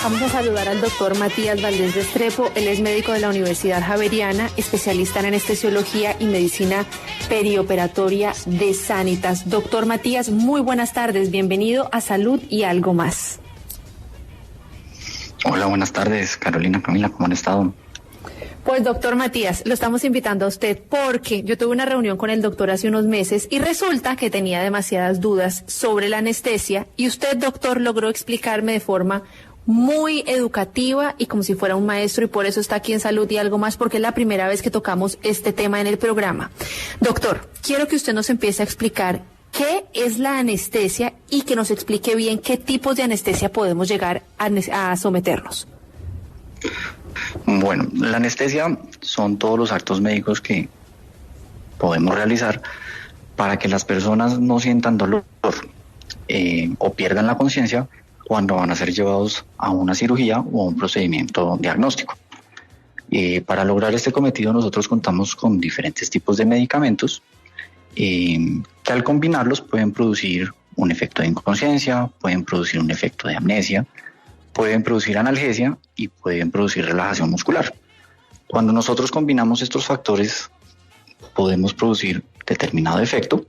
Vamos a saludar al doctor Matías Valdés Restrepo. Él es médico de la Universidad Javeriana, especialista en anestesiología y medicina perioperatoria de Sanitas. Doctor Matías, muy buenas tardes. Bienvenido a Salud y Algo Más. Hola, buenas tardes, Carolina, Camila, ¿cómo han estado? Pues doctor Matías, lo estamos invitando a usted porque yo tuve una reunión con el doctor hace unos meses y resulta que tenía demasiadas dudas sobre la anestesia y usted, doctor, logró explicarme de forma muy educativa y como si fuera un maestro, y por eso está aquí en Salud y Algo Más, porque es la primera vez que tocamos este tema en el programa. Doctor, quiero que usted nos empiece a explicar qué es la anestesia y que nos explique bien qué tipos de anestesia podemos llegar a someternos. Bueno, la anestesia son todos los actos médicos que podemos realizar para que las personas no sientan dolor o pierdan la conciencia cuando van a ser llevados a una cirugía o a un procedimiento diagnóstico. Para lograr este cometido nosotros contamos con diferentes tipos de medicamentos que al combinarlos pueden producir un efecto de inconsciencia, pueden producir un efecto de amnesia, pueden producir analgesia y pueden producir relajación muscular. Cuando nosotros combinamos estos factores podemos producir determinado efecto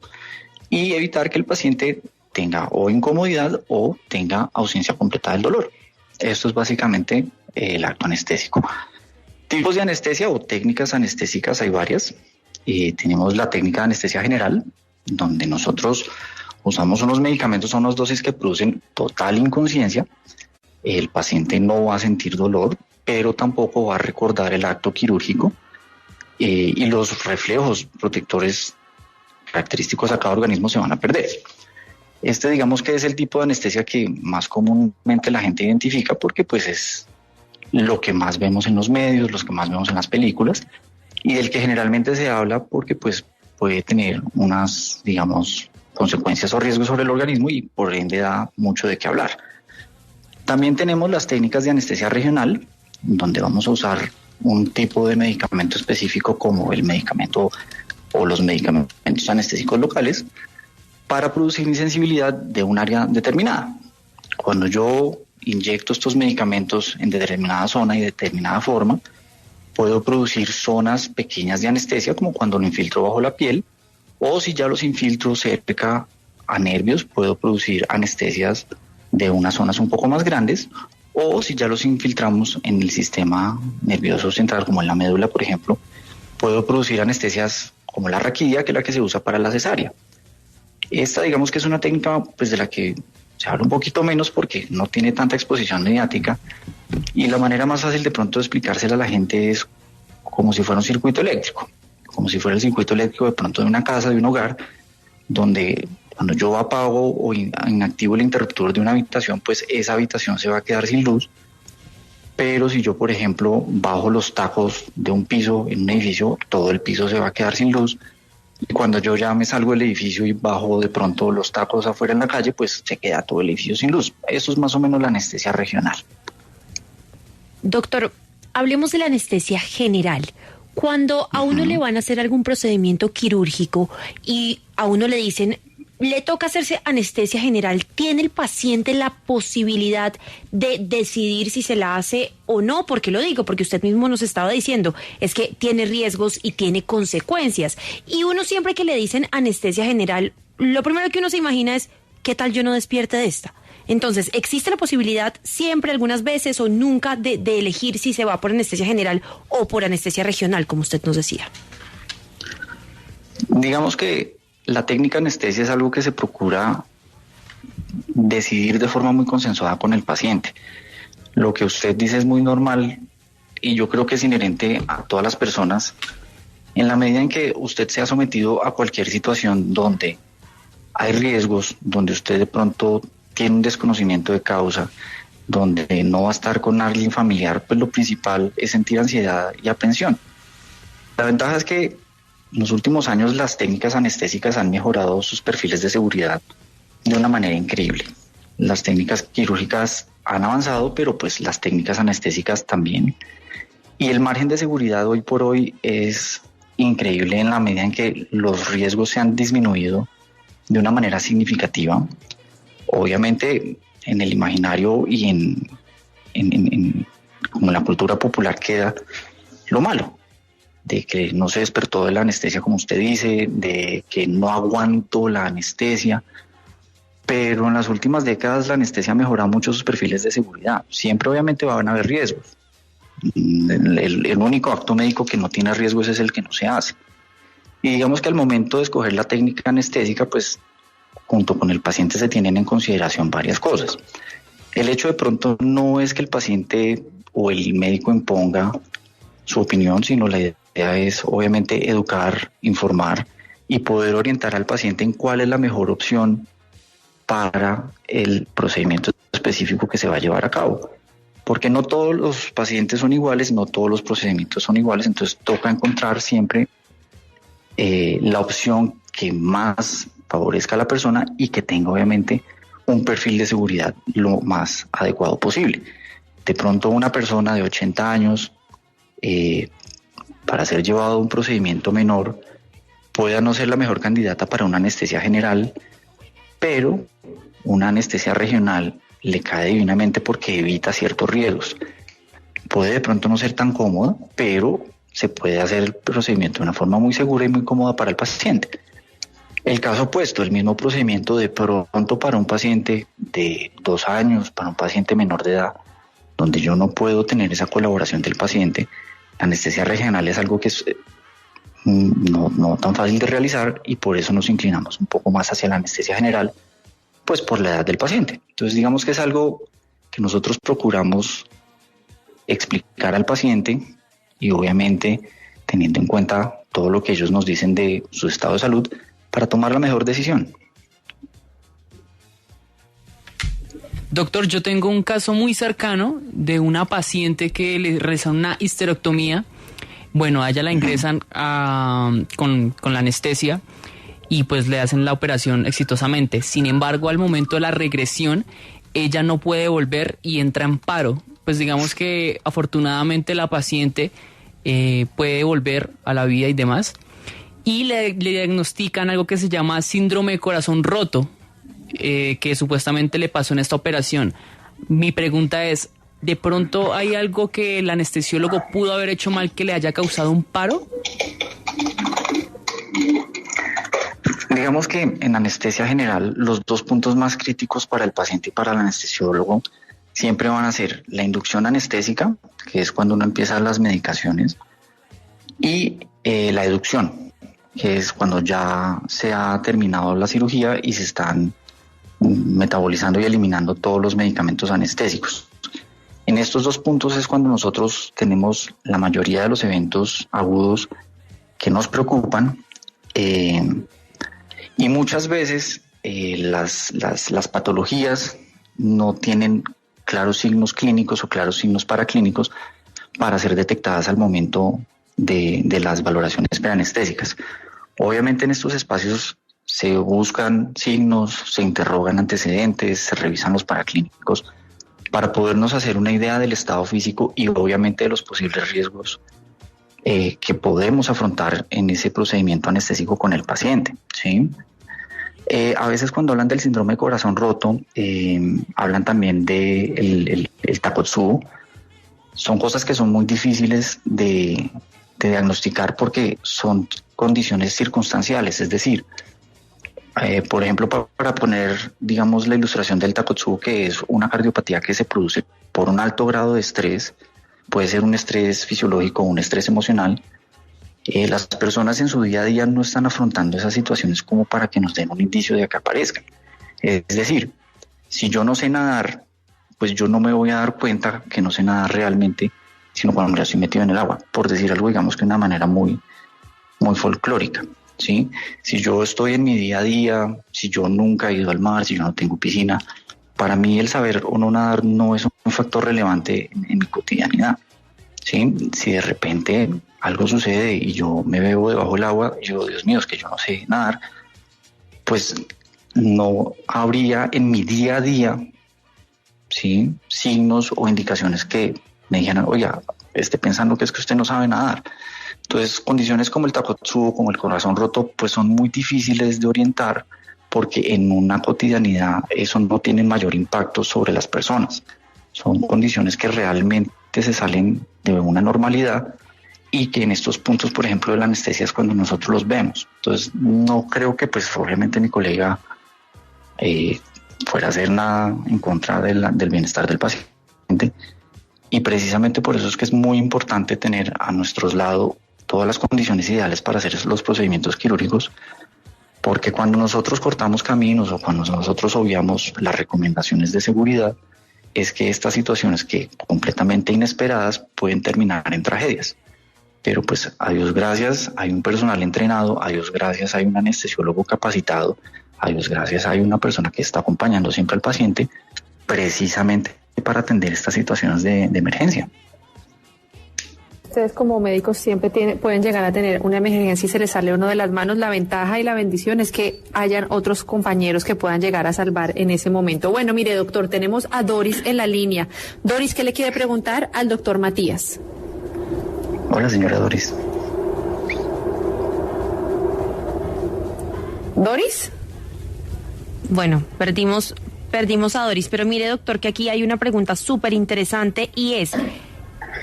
y evitar que el paciente tenga o incomodidad o tenga ausencia completa del dolor. Esto es básicamente el acto anestésico. Tipos de anestesia o técnicas anestésicas hay varias. Tenemos la técnica de anestesia general, donde nosotros usamos unos medicamentos a unas dosis que producen total inconsciencia. El paciente no va a sentir dolor, pero tampoco va a recordar el acto quirúrgico y los reflejos protectores característicos a cada organismo se van a perder. Este digamos que es el tipo de anestesia que más comúnmente la gente identifica porque pues es lo que más vemos en los medios, los que más vemos en las películas y del que generalmente se habla porque pues puede tener unas, digamos, consecuencias o riesgos sobre el organismo y por ende da mucho de qué hablar. También tenemos las técnicas de anestesia regional, donde vamos a usar un tipo de medicamento específico como el medicamento o los medicamentos anestésicos locales para producir insensibilidad de un área determinada. Cuando yo inyecto estos medicamentos en determinada zona y determinada forma, puedo producir zonas pequeñas de anestesia, como cuando lo infiltro bajo la piel, o si ya los infiltro cerca a nervios, puedo producir anestesias de unas zonas un poco más grandes, o si ya los infiltramos en el sistema nervioso central, como en la médula, por ejemplo, puedo producir anestesias como la raquidia, que es la que se usa para la cesárea. Esta, digamos que es una técnica pues de la que se habla un poquito menos porque no tiene tanta exposición mediática y la manera más fácil de pronto de explicársela a la gente es como si fuera un circuito eléctrico, como si fuera el circuito eléctrico de pronto de una casa, de un hogar, donde cuando yo apago o inactivo el interruptor de una habitación, pues esa habitación se va a quedar sin luz, pero si yo, por ejemplo, bajo los tacos de un piso en un edificio, todo el piso se va a quedar sin luz. Y cuando yo ya me salgo del edificio y bajo de pronto los tacos afuera en la calle, pues se queda todo el edificio sin luz. Eso es más o menos la anestesia regional. Doctor, hablemos de la anestesia general. Cuando a uno le van a hacer algún procedimiento quirúrgico y a uno le dicen, le toca hacerse anestesia general, ¿tiene el paciente la posibilidad de decidir si se la hace o no? ¿Por qué lo digo? Porque usted mismo nos estaba diciendo, es que tiene riesgos y tiene consecuencias. Y uno siempre que le dicen anestesia general, lo primero que uno se imagina es, ¿qué tal yo no despierte de esta? Entonces, ¿existe la posibilidad siempre, algunas veces o nunca, de elegir si se va por anestesia general o por anestesia regional, como usted nos decía? Digamos que la técnica anestesia es algo que se procura decidir de forma muy consensuada con el paciente. Lo que usted dice es muy normal y yo creo que es inherente a todas las personas en la medida en que usted sea sometido a cualquier situación donde hay riesgos, donde usted de pronto tiene un desconocimiento de causa, donde no va a estar con alguien familiar, pues lo principal es sentir ansiedad y aprensión. La ventaja es que en los últimos años las técnicas anestésicas han mejorado sus perfiles de seguridad de una manera increíble. Las técnicas quirúrgicas han avanzado, pero pues las técnicas anestésicas también. Y el margen de seguridad hoy por hoy es increíble en la medida en que los riesgos se han disminuido de una manera significativa. Obviamente en el imaginario y en como en la cultura popular queda lo malo, de que no se despertó de la anestesia como usted dice, de que no aguanto la anestesia, pero en las últimas décadas la anestesia ha mejorado mucho sus perfiles de seguridad. Siempre obviamente van a haber riesgos. El único acto médico que no tiene riesgos es el que no se hace. Y digamos que al momento de escoger la técnica anestésica, pues junto con el paciente se tienen en consideración varias cosas. El hecho de pronto no es que el paciente o el médico imponga su opinión, sino la idea es obviamente educar, informar y poder orientar al paciente en cuál es la mejor opción para el procedimiento específico que se va a llevar a cabo. Porque no todos los pacientes son iguales, no todos los procedimientos son iguales, entonces toca encontrar siempre la opción que más favorezca a la persona y que tenga obviamente un perfil de seguridad lo más adecuado posible. De pronto una persona de 80 años para ser llevado a un procedimiento menor pueda no ser la mejor candidata para una anestesia general, pero una anestesia regional le cae divinamente porque evita ciertos riesgos. Puede de pronto no ser tan cómoda, pero se puede hacer el procedimiento de una forma muy segura y muy cómoda para el paciente. El caso opuesto, el mismo procedimiento de pronto para un paciente de 2 años, para un paciente menor de edad, donde yo no puedo tener esa colaboración del paciente, la anestesia regional es algo que es no tan fácil de realizar y por eso nos inclinamos un poco más hacia la anestesia general, pues por la edad del paciente. Entonces digamos que es algo que nosotros procuramos explicar al paciente y obviamente teniendo en cuenta todo lo que ellos nos dicen de su estado de salud para tomar la mejor decisión. Doctor, yo tengo un caso muy cercano de una paciente que le realizan una histerectomía. Bueno, a ella la ingresan con la anestesia y pues le hacen la operación exitosamente. Sin embargo, al momento de la regresión, ella no puede volver y entra en paro. Pues digamos que afortunadamente la paciente puede volver a la vida y demás. Y le diagnostican algo que se llama síndrome de corazón roto, que supuestamente le pasó en esta operación. Mi pregunta es, ¿de pronto hay algo que el anestesiólogo pudo haber hecho mal que le haya causado un paro? Digamos que en anestesia general los 2 puntos más críticos para el paciente y para el anestesiólogo siempre van a ser la inducción anestésica, que es cuando uno empieza las medicaciones, y la educción, que es cuando ya se ha terminado la cirugía y se están metabolizando y eliminando todos los medicamentos anestésicos. En estos 2 puntos es cuando nosotros tenemos la mayoría de los eventos agudos que nos preocupan y muchas veces las patologías no tienen claros signos clínicos o claros signos paraclínicos para ser detectadas al momento de las valoraciones preanestésicas. Obviamente en estos espacios se buscan signos, se interrogan antecedentes, se revisan los paraclínicos para podernos hacer una idea del estado físico y obviamente de los posibles riesgos que podemos afrontar en ese procedimiento anestésico con el paciente, ¿sí? A veces cuando hablan del síndrome de corazón roto, hablan también de el Takotsubo. Son cosas que son muy difíciles de diagnosticar porque son condiciones circunstanciales, es decir, por ejemplo, para poner, digamos, la ilustración del Takotsubo, que es una cardiopatía que se produce por un alto grado de estrés, puede ser un estrés fisiológico o un estrés emocional. Las personas en su día a día no están afrontando esas situaciones como para que nos den un indicio de que aparezcan. Es decir, si yo no sé nadar, pues yo no me voy a dar cuenta que no sé nadar realmente, sino cuando ya estoy metido en el agua, por decir algo, digamos que de una manera muy folclórica, ¿sí? Si yo estoy en mi día a día, si yo nunca he ido al mar, si yo no tengo piscina, para mí el saber o no nadar no es un factor relevante en mi cotidianidad, ¿sí? Si de repente algo sucede y yo me veo debajo del agua, yo, Dios mío, es que yo no sé nadar, pues no habría en mi día a día, ¿sí?, signos o indicaciones que me dijeran, oiga, esté pensando que es que usted no sabe nadar. Entonces, condiciones como el Takotsubo, como el corazón roto, pues son muy difíciles de orientar porque en una cotidianidad eso no tiene mayor impacto sobre las personas. son condiciones que realmente se salen de una normalidad y que en estos puntos, por ejemplo, de la anestesia es cuando nosotros los vemos. Entonces, no creo que, pues, obviamente mi colega fuera a hacer nada en contra del bienestar del paciente, y precisamente por eso es que es muy importante tener a nuestro lado todas las condiciones ideales para hacer los procedimientos quirúrgicos, porque cuando nosotros cortamos caminos o cuando nosotros obviamos las recomendaciones de seguridad, es que estas situaciones que completamente inesperadas pueden terminar en tragedias. Pero pues a Dios gracias hay un personal entrenado, a Dios gracias hay un anestesiólogo capacitado, a Dios gracias hay una persona que está acompañando siempre al paciente precisamente para atender estas situaciones de emergencia. Ustedes como médicos siempre pueden llegar a tener una emergencia y se les sale uno de las manos. La ventaja y la bendición es que hayan otros compañeros que puedan llegar a salvar en ese momento. Bueno, mire, doctor, tenemos a Doris en la línea. Doris, ¿qué le quiere preguntar al doctor Matías? Hola, señora Doris. ¿Doris? Bueno, perdimos a Doris, pero mire, doctor, que aquí hay una pregunta súper interesante y es,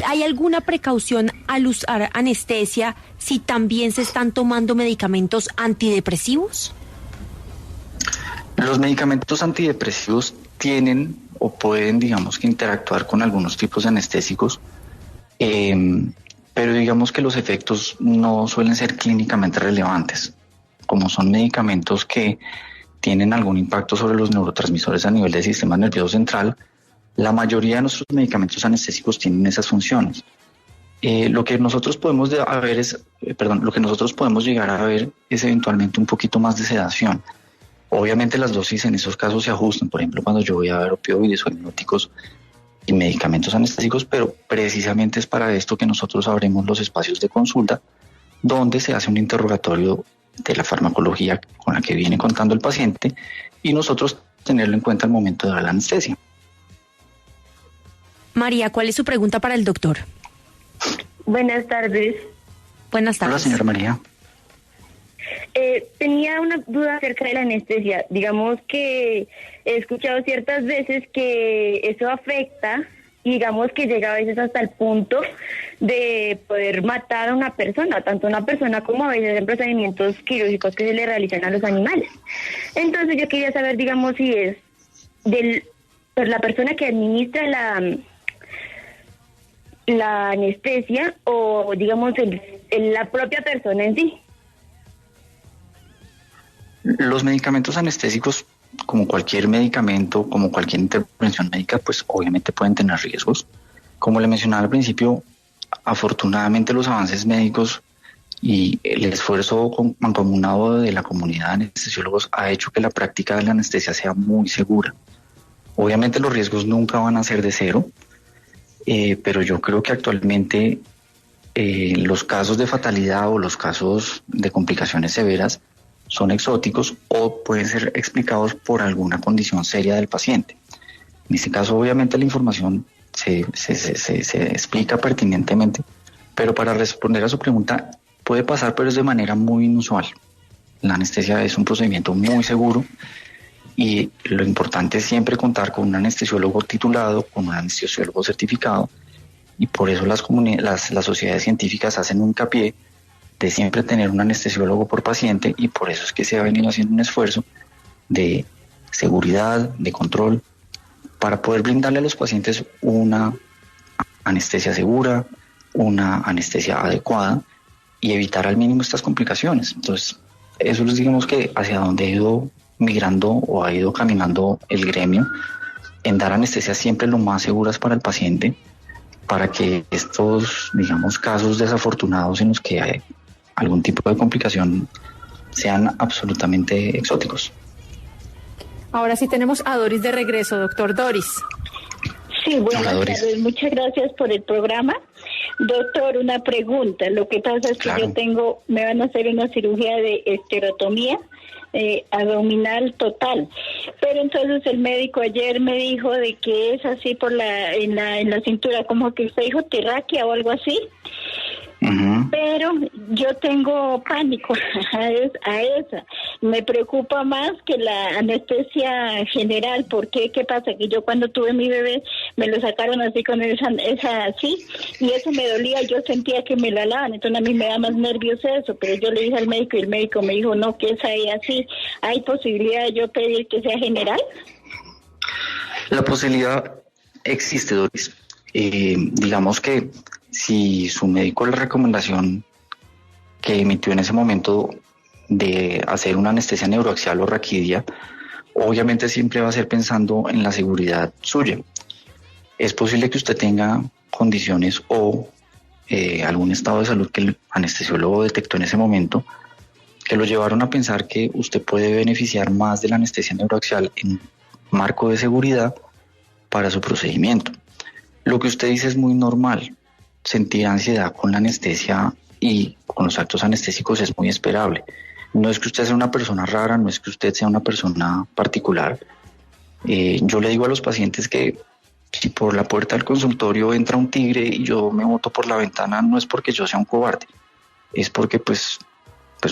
¿hay alguna precaución al usar anestesia si también se están tomando medicamentos antidepresivos? Los medicamentos antidepresivos tienen o pueden, digamos, que interactuar con algunos tipos de anestésicos, pero digamos que los efectos no suelen ser clínicamente relevantes. Como son medicamentos que tienen algún impacto sobre los neurotransmisores a nivel del sistema nervioso central, la mayoría de nuestros medicamentos anestésicos tienen esas funciones. Lo que nosotros podemos llegar a ver es eventualmente un poquito más de sedación. Obviamente las dosis en esos casos se ajustan, por ejemplo, cuando yo voy a ver opioides o hipnóticos y medicamentos anestésicos, pero precisamente es para esto que nosotros abrimos los espacios de consulta, donde se hace un interrogatorio de la farmacología con la que viene contando el paciente y nosotros tenerlo en cuenta al momento de dar la anestesia. María, ¿cuál es su pregunta para el doctor? Buenas tardes. Buenas tardes. Hola, señora María. Tenía una duda acerca de la anestesia. Digamos que he escuchado ciertas veces que eso afecta, y digamos que llega a veces hasta el punto de poder matar a una persona, tanto una persona como a veces en procedimientos quirúrgicos que se le realizan a los animales. Entonces yo quería saber, digamos, si es pues la persona que administra la anestesia o, digamos, la propia persona en sí. Los medicamentos anestésicos, como cualquier medicamento, como cualquier intervención médica, pues obviamente pueden tener riesgos. Como le mencionaba al principio, afortunadamente los avances médicos y el esfuerzo mancomunado de la comunidad de anestesiólogos ha hecho que la práctica de la anestesia sea muy segura. Obviamente los riesgos nunca van a ser de cero, pero yo creo que actualmente los casos de fatalidad o los casos de complicaciones severas son exóticos o pueden ser explicados por alguna condición seria del paciente. En este caso, obviamente, la información se explica pertinentemente, pero para responder a su pregunta, puede pasar, pero es de manera muy inusual. La anestesia es un procedimiento muy seguro y lo importante es siempre contar con un anestesiólogo titulado, con un anestesiólogo certificado, y por eso las sociedades científicas hacen un hincapié de siempre tener un anestesiólogo por paciente, y por eso es que se ha venido haciendo un esfuerzo de seguridad, de control, para poder brindarle a los pacientes una anestesia segura, una anestesia adecuada y evitar al mínimo estas complicaciones. Entonces, eso es, digamos, que hacia donde ha ido migrando o ha ido caminando el gremio, en dar anestesias siempre lo más seguras para el paciente, para que estos, digamos, casos desafortunados en los que hay algún tipo de complicación sean absolutamente exóticos. Ahora sí tenemos a Doris de regreso, doctor. Doris. Sí, buenas Doris. tardes. Muchas gracias por el programa. Doctor, una pregunta. Lo que pasa es que Claro. me van a hacer una cirugía de esterotomía abdominal total. Pero entonces el médico ayer me dijo de que es así en la cintura, como que usted dijo terráquea o algo así. Uh-huh. Pero yo tengo pánico a esa. Me preocupa más que la anestesia general. ¿Por qué? ¿Qué pasa? Que yo cuando tuve mi bebé me lo sacaron así con esa así, y eso me dolía. Yo sentía que me la lavan, entonces a mí me da más nervios eso. Pero yo le dije al médico y el médico me dijo, no, que es ahí así. ¿Hay posibilidad de yo pedir que sea general? La posibilidad existe, Doris. Digamos que si su médico la recomendación que emitió en ese momento de hacer una anestesia neuroaxial o raquidia, obviamente siempre va a ser pensando en la seguridad suya. Es posible que usted tenga condiciones o algún estado de salud que el anestesiólogo detectó en ese momento que lo llevaron a pensar que usted puede beneficiar más de la anestesia neuroaxial en marco de seguridad para su procedimiento. Lo que usted dice es muy normal. Sentir ansiedad con la anestesia y con los actos anestésicos es muy esperable. No es que usted sea una persona rara, no es que usted sea una persona particular. Yo le digo a los pacientes que si por la puerta del consultorio entra un tigre y yo me boto por la ventana, no es porque yo sea un cobarde, es porque pues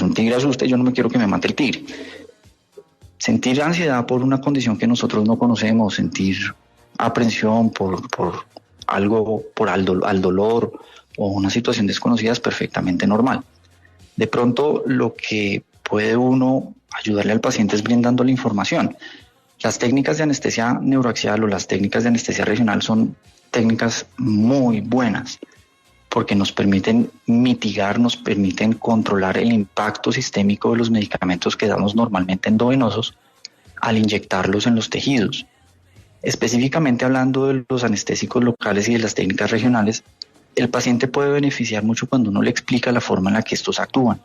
un tigre asusta y yo no me quiero que me mate el tigre. Sentir ansiedad por una condición que nosotros no conocemos, sentir aprensión por algo, al dolor o una situación desconocida es perfectamente normal. De pronto lo que puede uno ayudarle al paciente es brindándole información. Las técnicas de anestesia neuroaxial o las técnicas de anestesia regional son técnicas muy buenas porque nos permiten mitigar, nos permiten controlar el impacto sistémico de los medicamentos que damos normalmente endovenosos al inyectarlos en los tejidos. Específicamente hablando de los anestésicos locales y de las técnicas regionales, el paciente puede beneficiar mucho cuando uno le explica la forma en la que estos actúan.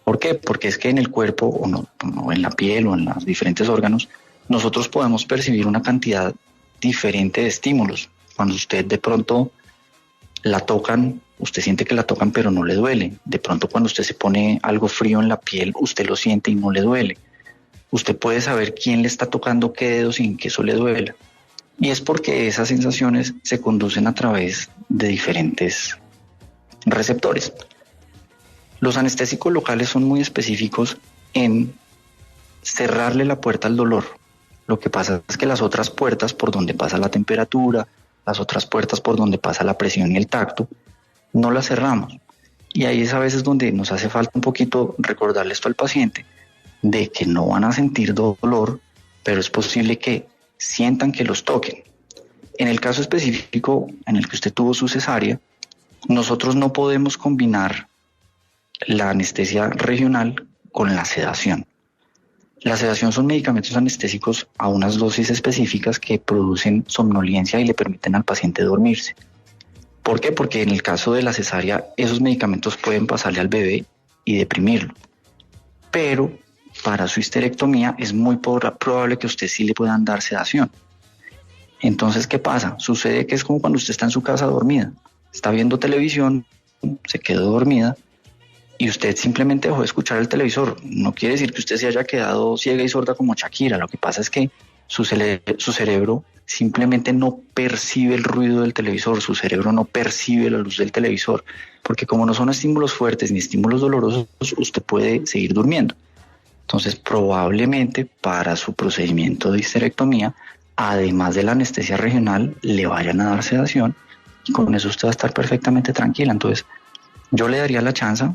¿Por qué? Porque es que en el cuerpo o en la piel o en los diferentes órganos nosotros podemos percibir una cantidad diferente de estímulos. Cuando usted de pronto la tocan, usted siente que la tocan pero no le duele. De pronto cuando usted se pone algo frío en la piel, usted lo siente y no le duele. Usted puede saber quién le está tocando qué dedo sin que eso le duela. Y es porque esas sensaciones se conducen a través de diferentes receptores. Los anestésicos locales son muy específicos en cerrarle la puerta al dolor. Lo que pasa es que las otras puertas por donde pasa la temperatura, las otras puertas por donde pasa la presión y el tacto, no las cerramos. Y ahí es a veces donde nos hace falta un poquito recordarle esto al paciente, de que no van a sentir dolor, pero es posible que sientan que los toquen. En el caso específico en el que usted tuvo su cesárea, nosotros no podemos combinar la anestesia regional con la sedación. La sedación son medicamentos anestésicos a unas dosis específicas que producen somnolencia y le permiten al paciente dormirse. ¿Por qué? Porque en el caso de la cesárea, esos medicamentos pueden pasarle al bebé y deprimirlo. Pero para su histerectomía es muy probable que a usted sí le puedan dar sedación. Entonces, ¿qué pasa? Sucede que es como cuando usted está en su casa dormida. Está viendo televisión, se quedó dormida y usted simplemente dejó de escuchar el televisor. No quiere decir que usted se haya quedado ciega y sorda como Shakira. Lo que pasa es que su cerebro simplemente no percibe el ruido del televisor, su cerebro no percibe la luz del televisor, porque como no son estímulos fuertes ni estímulos dolorosos, usted puede seguir durmiendo. Entonces, probablemente para su procedimiento de histerectomía, además de la anestesia regional, le vayan a dar sedación y con eso usted va a estar perfectamente tranquila. Entonces, yo le daría la chance,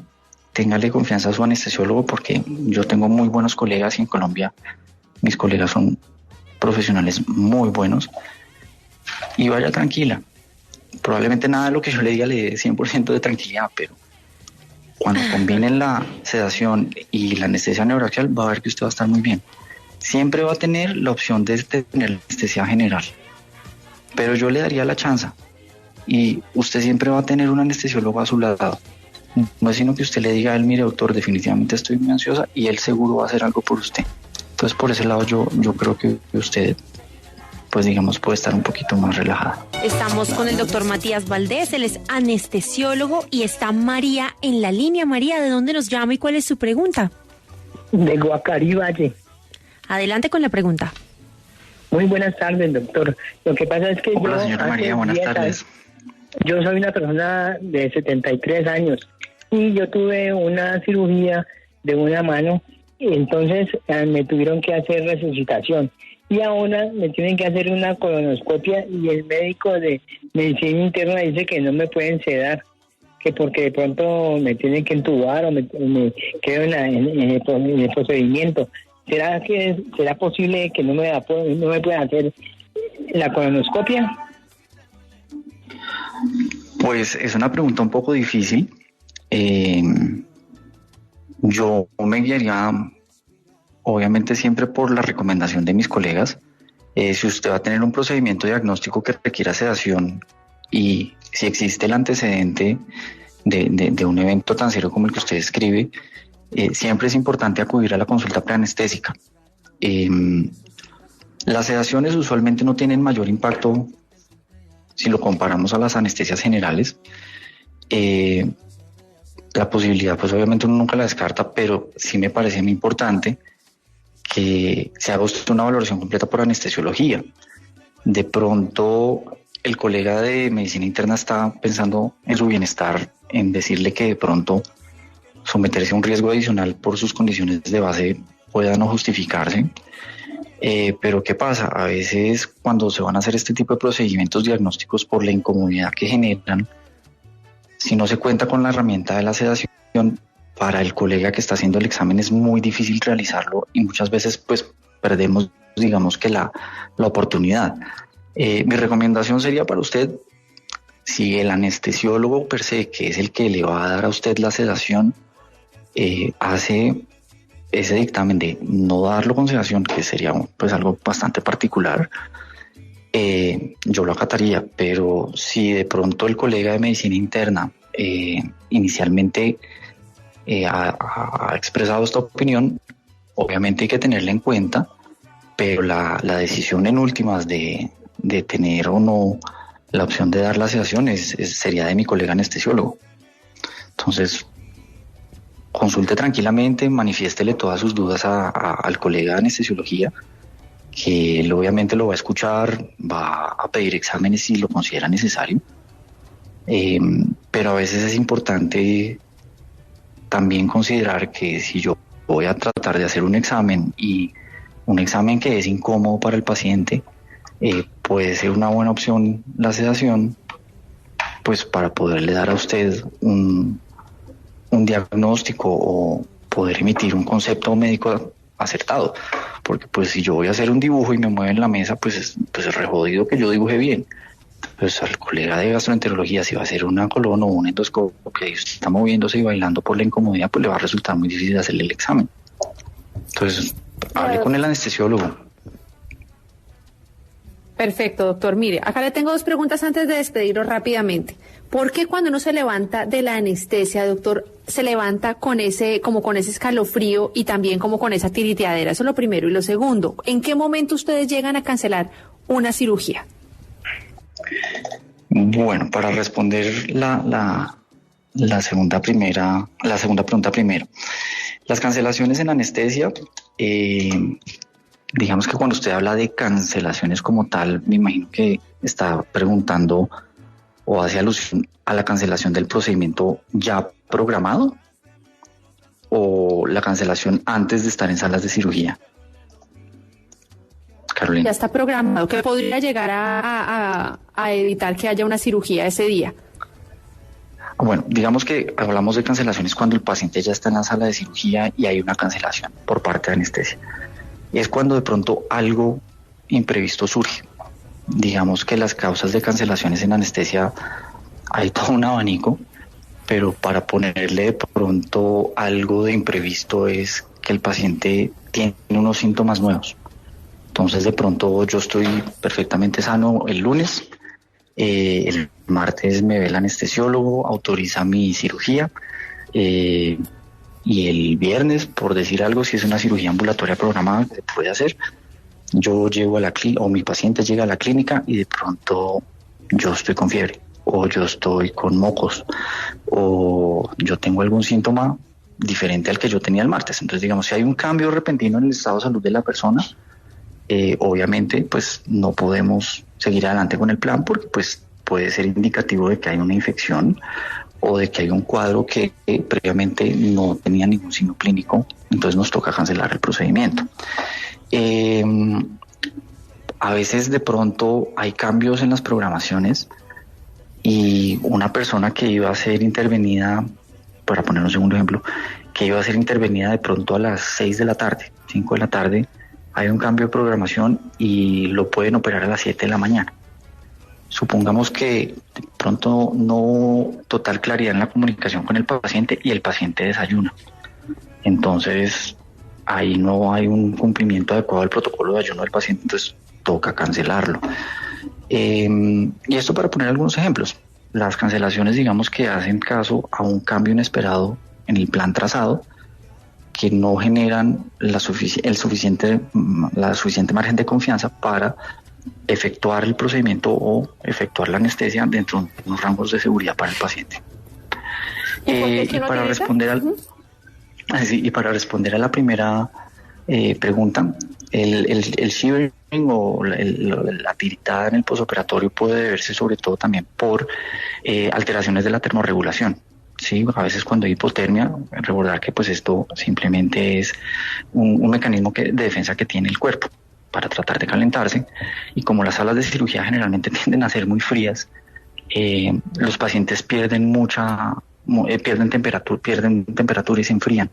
téngale confianza a su anestesiólogo porque yo tengo muy buenos colegas y en Colombia mis colegas son profesionales muy buenos y vaya tranquila. Probablemente nada de lo que yo le diga le dé 100% de tranquilidad, pero cuando combinen la sedación y la anestesia neuroaxial va a ver que usted va a estar muy bien. Siempre va a tener la opción de tener anestesia general, pero yo le daría la chance y usted siempre va a tener un anestesiólogo a su lado. No es sino que usted le diga a él, mire doctor, definitivamente estoy muy ansiosa y él seguro va a hacer algo por usted. Entonces por ese lado yo creo que usted, pues digamos, puede estar un poquito más relajada. Estamos con el doctor Matías Valdés, él es anestesiólogo y está María en la línea. María, ¿de dónde nos llama y cuál es su pregunta? De Guacarí Valle. Adelante con la pregunta. Muy buenas tardes, doctor. Lo que pasa es que Hola, señora María, buenas tardes. Yo soy una persona de 73 años y yo tuve una cirugía de una mano, y entonces me tuvieron que hacer resucitación. Y ahora me tienen que hacer una colonoscopia y el médico de medicina interna dice que no me pueden sedar, que porque de pronto me tienen que entubar o me quedo en el procedimiento. ¿Será posible que no me puedan hacer la colonoscopia? Pues es una pregunta un poco difícil. Yo me guiaría, obviamente, siempre por la recomendación de mis colegas. Si usted va a tener un procedimiento diagnóstico que requiera sedación y si existe el antecedente de un evento tan serio como el que usted describe, siempre es importante acudir a la consulta preanestésica. Las sedaciones usualmente no tienen mayor impacto si lo comparamos a las anestesias generales. La posibilidad, pues obviamente uno nunca la descarta, pero sí me parece muy importante que se haga usted una valoración completa por anestesiología. De pronto el colega de medicina interna está pensando en su bienestar, en decirle que de pronto someterse a un riesgo adicional por sus condiciones de base pueda no justificarse. Pero ¿qué pasa? A veces cuando se van a hacer este tipo de procedimientos diagnósticos, por la incomodidad que generan, si no se cuenta con la herramienta de la sedación, para el colega que está haciendo el examen es muy difícil realizarlo y muchas veces pues perdemos, digamos que la oportunidad. Mi recomendación sería para usted, si el anestesiólogo per se, que es el que le va a dar a usted la sedación, hace ese dictamen de no darlo con sedación, que sería pues algo bastante particular, yo lo acataría. Pero si de pronto el colega de medicina interna inicialmente ha expresado esta opinión, obviamente hay que tenerla en cuenta, pero la decisión en últimas de tener o no la opción de dar la sedación sería de mi colega anestesiólogo. Entonces, consulte tranquilamente, manifiéstele todas sus dudas al colega de anestesiología, que él obviamente lo va a escuchar, va a pedir exámenes si lo considera necesario, pero a veces es importante también considerar que si yo voy a tratar de hacer un examen y un examen que es incómodo para el paciente, puede ser una buena opción la sedación, pues para poderle dar a usted un diagnóstico o poder emitir un concepto médico acertado. Porque pues si yo voy a hacer un dibujo y me mueven en la mesa, pues es re jodido que yo dibuje bien. Pues al colega de gastroenterología, si va a hacer una colon o un endoscopio que está moviéndose y bailando por la incomodidad, pues le va a resultar muy difícil hacerle el examen. Entonces, hable con el anestesiólogo. Perfecto, doctor. Mire, acá le tengo dos preguntas antes de despedirlo rápidamente. ¿Por qué cuando uno se levanta de la anestesia, doctor, se levanta con ese escalofrío y también como con esa tiriteadera? Eso es lo primero. Y lo segundo, ¿en qué momento ustedes llegan a cancelar una cirugía? Bueno, para responder la segunda pregunta primero. Las cancelaciones en anestesia, digamos que cuando usted habla de cancelaciones como tal, me imagino que está preguntando o hace alusión a la cancelación del procedimiento ya programado o la cancelación antes de estar en salas de cirugía. Carolina. Ya está programado, que podría llegar a evitar que haya una cirugía ese día. Bueno, digamos que hablamos de cancelaciones cuando el paciente ya está en la sala de cirugía y hay una cancelación por parte de anestesia. Y es cuando de pronto algo imprevisto surge. Digamos que las causas de cancelaciones en anestesia hay todo un abanico, pero para ponerle de pronto algo de imprevisto es que el paciente tiene unos síntomas nuevos. Entonces de pronto yo estoy perfectamente sano el lunes, el martes me ve el anestesiólogo, autoriza mi cirugía, y el viernes, por decir algo, si es una cirugía ambulatoria programada que se puede hacer, yo llego a la clínica o mi paciente llega a la clínica y de pronto yo estoy con fiebre o yo estoy con mocos o yo tengo algún síntoma diferente al que yo tenía el martes. Entonces, digamos, si hay un cambio repentino en el estado de salud de la persona, obviamente pues no podemos seguir adelante con el plan porque pues puede ser indicativo de que hay una infección o de que hay un cuadro que previamente no tenía ningún signo clínico, entonces nos toca cancelar el procedimiento. A veces de pronto hay cambios en las programaciones y una persona que iba a ser intervenida, para poner un segundo ejemplo, que iba a ser intervenida de pronto a las 6 de la tarde, 5 de la tarde, hay un cambio de programación y lo pueden operar a las 7 de la mañana. Supongamos que de pronto no total claridad en la comunicación con el paciente y el paciente desayuna. Entonces, ahí no hay un cumplimiento adecuado del protocolo de ayuno del paciente, entonces toca cancelarlo. Y esto para poner algunos ejemplos. Las cancelaciones, digamos, que hacen caso a un cambio inesperado en el plan trazado, que no generan la suficiente margen de confianza para efectuar el procedimiento o efectuar la anestesia dentro de unos rangos de seguridad para el paciente. Y para responder a la primera pregunta, el shivering o la tiritada en el posoperatorio puede deberse sobre todo también por alteraciones de la termorregulación. Sí, a veces cuando hay hipotermia, recordar que pues esto simplemente es un mecanismo de defensa que tiene el cuerpo para tratar de calentarse, y como las salas de cirugía generalmente tienden a ser muy frías, los pacientes pierden temperatura y se enfrían.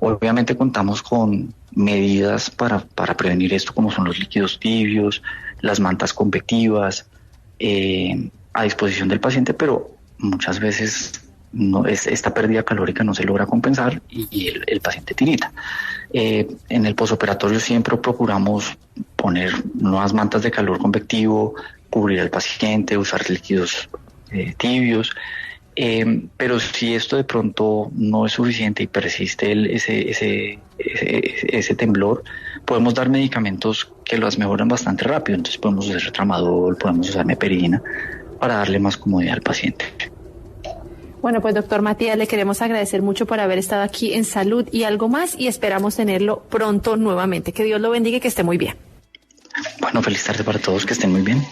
Obviamente contamos con medidas para prevenir esto, como son los líquidos tibios, las mantas convectivas a disposición del paciente, pero muchas veces esta pérdida calórica no se logra compensar y el paciente tirita. En el posoperatorio siempre procuramos poner nuevas mantas de calor convectivo, cubrir al paciente, usar líquidos tibios. Pero si esto de pronto no es suficiente y persiste ese temblor, podemos dar medicamentos que las mejoran bastante rápido. Entonces podemos usar tramadol, podemos usar meperina para darle más comodidad al paciente. Bueno, pues doctor Matías, le queremos agradecer mucho por haber estado aquí en Salud y Algo Más, y esperamos tenerlo pronto nuevamente. Que Dios lo bendiga y que esté muy bien. Bueno, feliz tarde para todos, que estén muy bien.